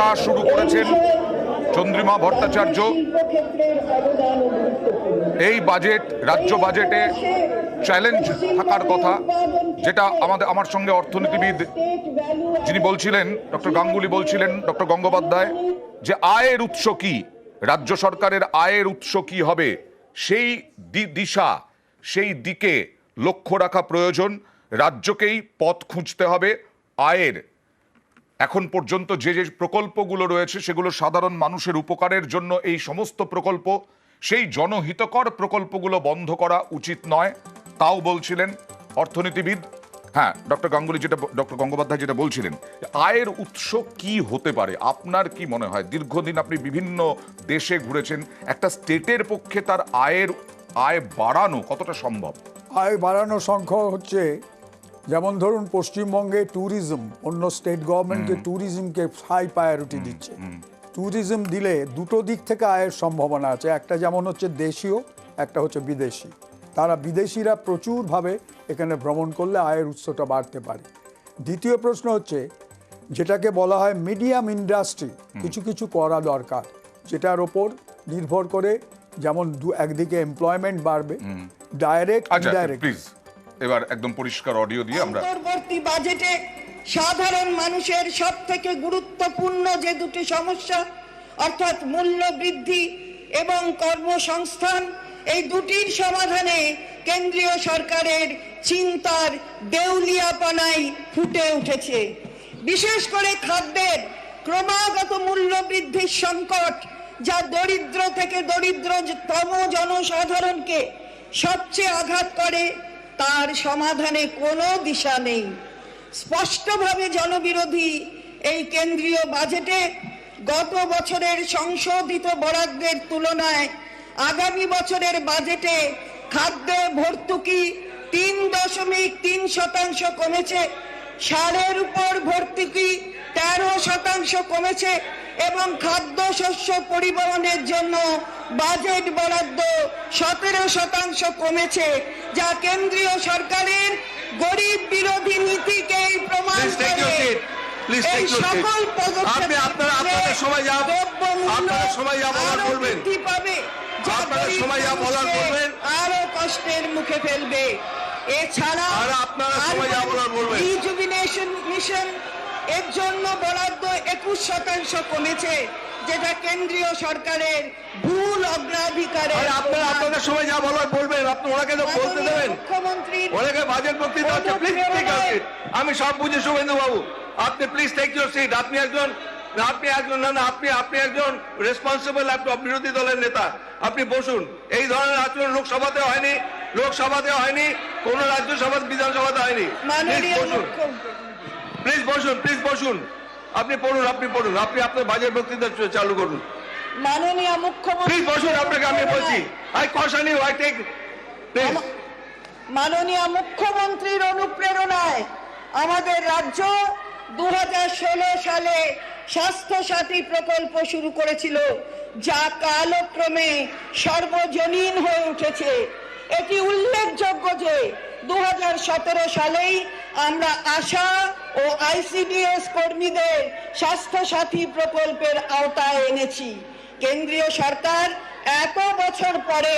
যাত্রা শুরু করেছেন চন্দ্রিমা ভট্টাচার্য। এই বাজেট রাজ্য বাজেটে চ্যালেঞ্জ থাকার কথা, যেটা আমার সঙ্গে অর্থনীতিবিদ যিনি বলছিলেন, ডক্টর গাঙ্গুলি বলছিলেন, ডক্টর গঙ্গোপাধ্যায়, যে আয়ের উৎস কি, রাজ্য সরকারের আয়ের উৎস কি হবে, সেই দিশা, সেই দিকে লক্ষ্য রাখা প্রয়োজন। রাজ্যকেই পথ খুঁজতে হবে আয়ের। এখন পর্যন্ত যে যে প্রকল্পগুলো রয়েছে সেগুলো সাধারণ মানুষের উপকারের জন্য, এই সমস্ত প্রকল্প, সেই জনহিতকর প্রকল্পগুলো বন্ধ করা উচিত নয়, তাও বলছিলেন অর্থনীতিবিদ। হ্যাঁ, ডক্টর গঙ্গোপাধ্যায় যেটা বলছিলেন, আয়ের উৎস কি হতে পারে, আপনার কি মনে হয়? দীর্ঘদিন আপনি বিভিন্ন দেশে ঘুরেছেন, একটা স্টেটের পক্ষে তার আয় বাড়ানো কতটা সম্ভব? আয় বাড়ানো সংখ্যা হচ্ছে, যেমন ধরুন পশ্চিমবঙ্গে ট্যুরিজম, অন্য স্টেট গভর্নমেন্টকে ট্যুরিজমকে হাই প্রায়োরিটি দিচ্ছে। ট্যুরিজম দিলে দুটো দিক থেকে আয়ের সম্ভাবনা আছে, একটা যেমন হচ্ছে দেশীয়, একটা হচ্ছে বিদেশি। বিদেশিরা প্রচুরভাবে এখানে ভ্রমণ করলে আয়ের উৎসটা বাড়তে পারে। দ্বিতীয় প্রশ্ন হচ্ছে, যেটাকে বলা হয় মিডিয়াম ইন্ডাস্ট্রি, কিছু কিছু করা দরকার, যেটার ওপর নির্ভর করে যেমন একদিকে এমপ্লয়মেন্ট বাড়বে, ডাইরেক্ট ইনডাইরেক্ট। প্লিজ এবার একদম পরিষ্কার অডিও দিয়ে আমরা। পরবর্তী বাজেটে সাধারণ মানুষের সবথেকে গুরুত্বপূর্ণ যে দুটি সমস্যা, অর্থাৎ মূল্য বৃদ্ধি এবং কর্মসংস্থান, এই দুটির সমাধানে কেন্দ্রীয় সরকারের চিন্তার দেউলিয়াপনাই ফুটে উঠেছে। বিশেষ করে খাদ্যের ক্রমাগত মূল্য বৃদ্ধির সংকট, যা দরিদ্র থেকে দরিদ্রতম জনসাধারণকে সবচেয়ে আঘাত করে, তার সমাধানে কোনো দিশা নেই। স্পষ্টভাবে জনবিরোধী এই কেন্দ্রীয় বাজেটে গত বছরের সংশোধিত বরাদ্দের তুলনায় আগামী বছরের বাজেটে খাদ্যে ভর্তুকি 3.3% কমেছে, সারের উপর ভর্তুকি 13% কমেছে এবং খাদ্যশস্য পরিবহনের জন্য বাজেট বরাদ্দ 17% কমেছে, যা কেন্দ্রীয় সরকারের গরিব বিরোধী নীতিকে প্রমাণ করে। এই সকল পদক্ষেপ আরো কষ্টের মুখে ফেলবে। এছাড়া রিজুভিনেশন মিশন, এর জন্য বরাদ্দ 21% কমেছে, যেটা কেন্দ্রীয় সরকারের ভুল অগ্রাধিকারের। আপনাদের সময় যা বলার বলবেন, আপনি ওনাকে তো বলতে দেবেন। মুখ্যমন্ত্রীর ওনাকে বাজেট বক্তৃতা হচ্ছে, প্লিজ টেক ইউর সিট। আমি সব বুঝি শুভেন্দু বাবু, আপনি প্লিজ টেক ইউর সিট। আপনি একজন রেসপন্সিবল বিরোধী দলের নেতা, আপনি বসুন। এই ধরনের আচরণ লোকসভাতে হয়নি, কোন রাজ্যসভা বিধানসভাতে হয়নি। প্লিজ বসুন। আপনি পড়ুন, আপনি আপনার বাজেট বক্তৃতা চালু করুন। মাননীয় মুখ্যমন্ত্রী, প্লিজ বসুন। আপনাকে আমি বলছি, মাননীয় মুখ্যমন্ত্রীর অনুপ্রেরণায় আমাদের রাজ্য 2016 সালে স্বাস্থ্য সাথী প্রকল্প শুরু করেছিল, যা কালক্রমে সর্বজনীন হয়ে উঠেছে। এটি উল্লেখযোগ্য যে 2017 সালেই আমরা আশা ও আইসিডিএস কর্মীদের স্বাস্থ্য সাথী প্রকল্পের আওতায় এনেছি। কেন্দ্রীয় সরকার এত বছর পরে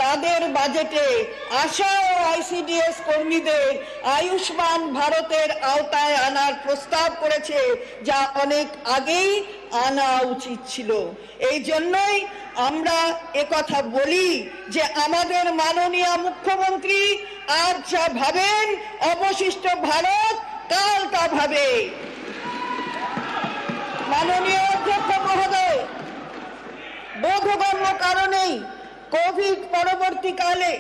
তাদের বাজেটে আশা ও আইসিডিএস কর্মীদের আয়ুষ্মান ভারতের আওতায় আনার প্রস্তাব করেছে, যা অনেক আগেই আনা উচিত ছিল। এই জন্যই আমরা একথা বলি যে আমাদের মাননীয় মুখ্যমন্ত্রী আজ যা ভাবেন, অবশিষ্ট ভারত কাল তা ভাবে। মাননীয় অধ্যক্ষ মহোদয়, বোধগম্য কারণেই কোভিড পরবর্তীকালে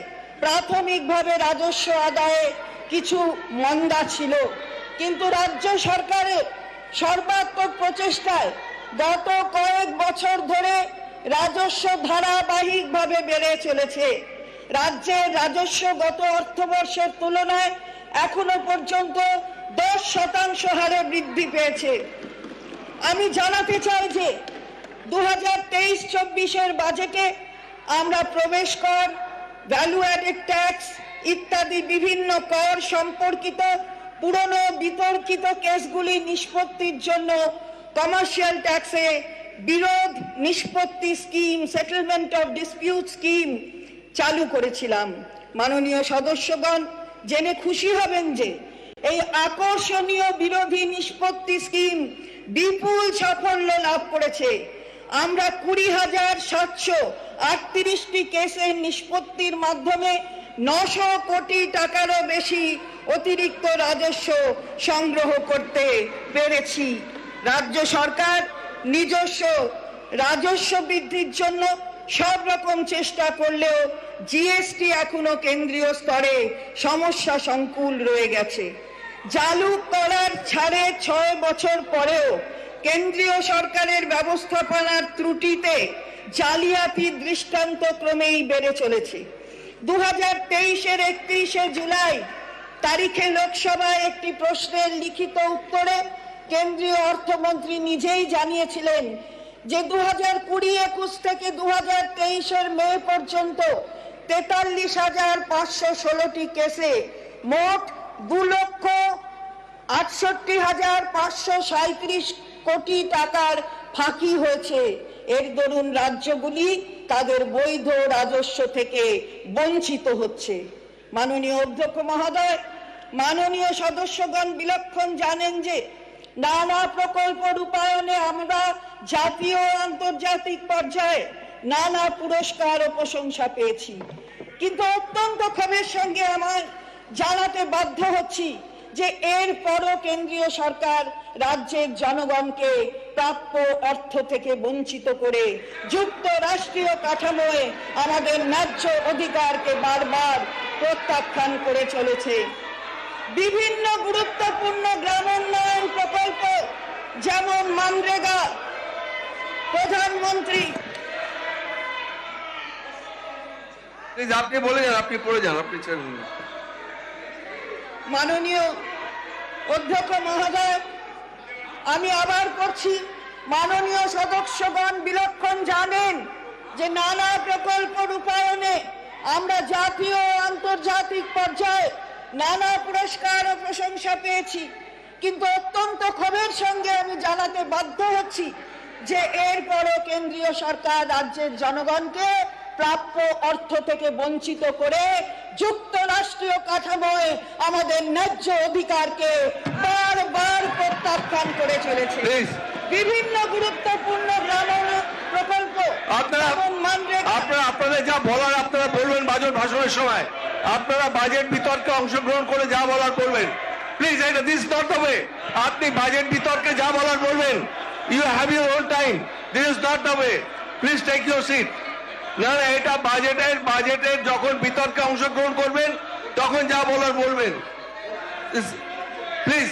প্রাথমিকভাবে রাজস্ব আদায়ে কিছু মন্দা ছিল, কিন্তু রাজ্য সরকারের সর্বাত্মক প্রচেষ্টায় গত কয়েক বছর ধরে রাজস্ব ধারাবাহিকভাবে বেড়ে চলেছে। রাজ্যের রাজস্ব গত অর্থবর্ষের তুলনায় এখনো পর্যন্ত 10% হারে বৃদ্ধি পেয়েছে। আমি জানাতে চাই যে 2023-24 বাজেটে আমরা প্রবেশ কর, ভ্যালু অ্যাডেড ট্যাক্স ইত্যাদি বিভিন্ন কর সম্পর্কিত পুরনো বিতর্কিত কেসগুলি নিষ্পত্তির জন্য কমার্শিয়াল ট্যাক্সে বিরোধ নিষ্পত্তি scheme, settlement of dispute scheme চালু করেছিলাম। মাননীয় সদস্যগণ জেনে খুশি হবেন যে এই আকর্ষণীয় বিরোধী নিষ্পত্তি স্কিম বিপুল সাফল্য লাভ করেছে। আমরা 20,738টি কেসের নিষ্পত্তির মাধ্যমে 900 কোটি টাকারও বেশি অতিরিক্ত রাজস্ব সংগ্রহ করতে পেরেছি। রাজ্য সরকার নিজস্ব রাজস্ব বৃদ্ধির জন্য সব রকম চেষ্টা করলেও জিএসটি এখনো কেন্দ্রীয় স্তরে সমস্যা সংকুল রয়ে গেছে। চালু করার ছাড়ে 6 বছর পরেও কেন্দ্রীয় সরকারের ব্যবস্থাপনার ত্রুটিতে জালিয়াতি দৃষ্টান্ত ক্রমেই বেড়ে চলেছে। 2023-এর 31শে জুলাই তারিখে লোকসভায় একটি প্রশ্নের লিখিত উত্তরে কেন্দ্রীয় অর্থমন্ত্রী নিজেই জানিয়েছিলেন যে 2020-21 থেকে 2023-এর মে পর্যন্ত 43,516টি কেসে মোট 2,68,537 কোটি টাকার ফাঁকি হয়েছে। এর দরুন রাজ্যগুলি তাদের বৈধ রাজস্ব থেকে বঞ্চিত হচ্ছে। মাননীয় অধ্যক্ষ মহোদয়, মাননীয় সদস্যগণ বিলক্ষণ জানেন যে নানা প্রকল্প রূপায়ণে আমরা জাতীয় ও আন্তর্জাতিক পর্যায়ে নানা পুরস্কার ও প্রশংসা পেয়েছি, কিন্তু অত্যন্ত ক্ষোভের সঙ্গে আমার জানাতে বাধ্য হচ্ছি যে এরপরও কেন্দ্রীয় সরকার রাজ্যের জনগণকে প্রাপ্য অর্থ থেকে বঞ্চিত করে যুক্তরাষ্ট্রীয় কাঠামোয় আমাদের ন্যায্য অধিকারকে বারবার প্রত্যাখ্যান করে চলেছে। বিভিন্ন গুরুত্বপূর্ণ গ্রামোন্নয়ন প্রকল্প যেমন মানরেগা, প্রধানমন্ত্রী আপনি বলে যান, আপনি পড়ে যান, আপনি মাননীয় অধ্যক্ষ মহোদয়, আমি আবার করছি, মাননীয় সদস্যগণ বিলক্ষণ জানেন যে নানা প্রকল্প রূপায়ণে আমরা জাতীয় ও আন্তর্জাতিক পর্যায়ে নানা পুরস্কার ও প্রশংসা পেয়েছি, কিন্তু অত্যন্ত ক্ষোভের সঙ্গে আমি জানাতে বাধ্য হচ্ছি যে এরপরও কেন্দ্রীয় সরকার রাজ্যের জনগণকে প্রাপ্য অর্থ থেকে বঞ্চিত করে যুক্তরাষ্ট্রীয় কাঠামোয় আমাদের ন্যায্য অধিকারকে বারবার প্রত্যাখ্যান করে চলেছে। বিভিন্ন গুরুত্বপূর্ণ গ্রামোন্নয়ন প্রকল্প আপনারা যা বলার আপনারা বলবেন বাজেট ভাষণের সময়, আপনারা বাজেট বিতর্কে অংশগ্রহণ করে যা বলার করবেন। প্লিজ, এটা দিস নট দ্য ওয়ে। আপনি বাজেট বিতর্কে যা বলার বলবেন, you have your own time, this is not the way. Please take your seat. না না, এটা বাজেটের যখন বিতর্কে অংশগ্রহণ করবেন তখন যা বলার বলবেন। Please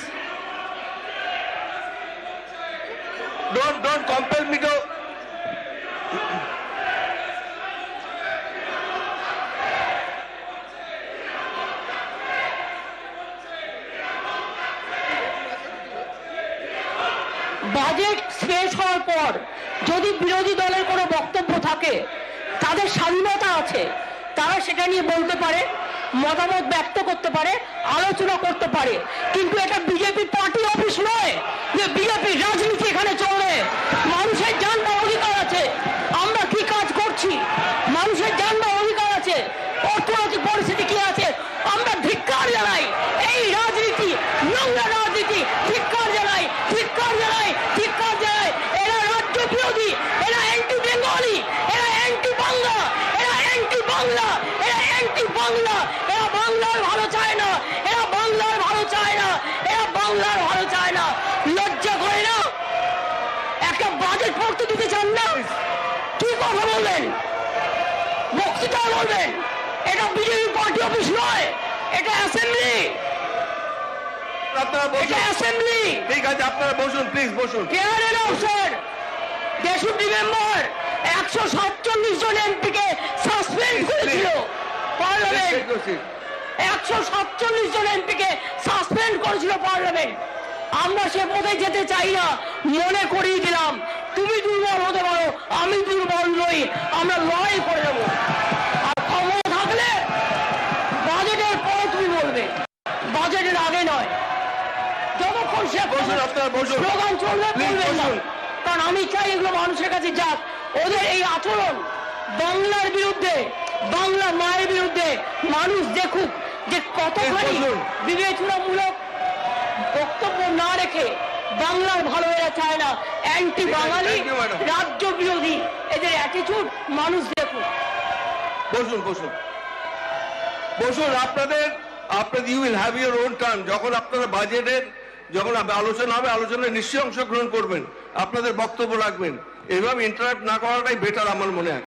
don't compel me to budget পেশ হওয়ার পর যদি বিরোধী দলের কোনো বক্তব্য থাকে, তাদের স্বাধীনতা আছে, তারা সেটা নিয়ে বলতে পারে, মতামত ব্যক্ত করতে পারে, আলোচনা করতে পারে, কিন্তু এটা বিজেপি পার্টি অফিস নয় যে বিজেপি রাজনীতি এখানে চলে। মানুষের জানবার অধিকার আছে, আমরা কি কাজ করছি, মানুষের জানবার অধিকার আছে, অর্থনৈতিক পরিস্থিতি কি আছে, আমরা ধিক্কার জানাই এই রাজনীতি, নোংরা রাজনীতি, ধিক্কার জানাই, ধিক্কার জানাই, ধিক্কার জানাই। এরা রাজ্য বিরোধী, এরা অ্যান্টি বেঙ্গলি, এরা অ্যান্টি বাংলা, এরা অ্যান্টি বাংলা, এরা অ্যান্টি বাংলা, এরা বাংলার ভালো চায় না, এরা বাংলার ভালো চায় না, এরা বাংলার ভালো চায় না। লজ্জা করে না? একটা বাজেট পড়তে দিতে চান না? কি কথা বলবেন? বক্তৃতা বলবেন? এটা বিজেপি পার্টি অফিস নয়, এটা অ্যাসেম্বলি, আপনারা এটা অ্যাসেম্বলি। ঠিক আছে, আপনারা বসুন, প্লিজ বসুন। কেয়ারের অফিসার, ডেপুটি মেম্বার 147 জন এমপিকে সাসপেন্ড করেছিল পার্লামেন্ট, 147 জন এমপিকে সাসপেন্ড করেছিল পার্লামেন্ট। আমরা সে পথে যেতে চাই না, মনে করিয়ে দিলাম। তুমি দুর্বল হতে পারো, আমি দুর্বল নই, আমরা লড়াই করে দেবো। আর ক্ষমতা থাকলে বাজেটের পরে তুমি বলবে, বাজেটের আগে নয়। যতক্ষণ সে স্যার বসুন স্লোগান চলবে Please বলবেন না, বসুন। কারণ আমি চাই এগুলো মানুষের কাছে যাক। ওদের এই আচরণ বাংলার বিরুদ্ধে, বাংলা মায়ের বিরুদ্ধে মানুষ দেখুক যে কতখানি বসুন। বিবেচনামূলক বক্তব্য না রেখে বাংলার ভালো এরা চায় না, anti Bangali, Thank you, madam. রাজ্য বিরোধী এদের অ্যাটিটিউড মানুষ দেখুক। বসুন বসুন বসুন আপনাদের you will have your own turn. যখন আপনারা বাজেটের যখন আলোচনা হবে, আলোচনায় নিশ্চয়ই অংশগ্রহণ করবেন, আপনাদের বক্তব্য রাখবেন। এভাবে ইন্টারাপ্ট না করাটাই বেটার আমার মনে হয়।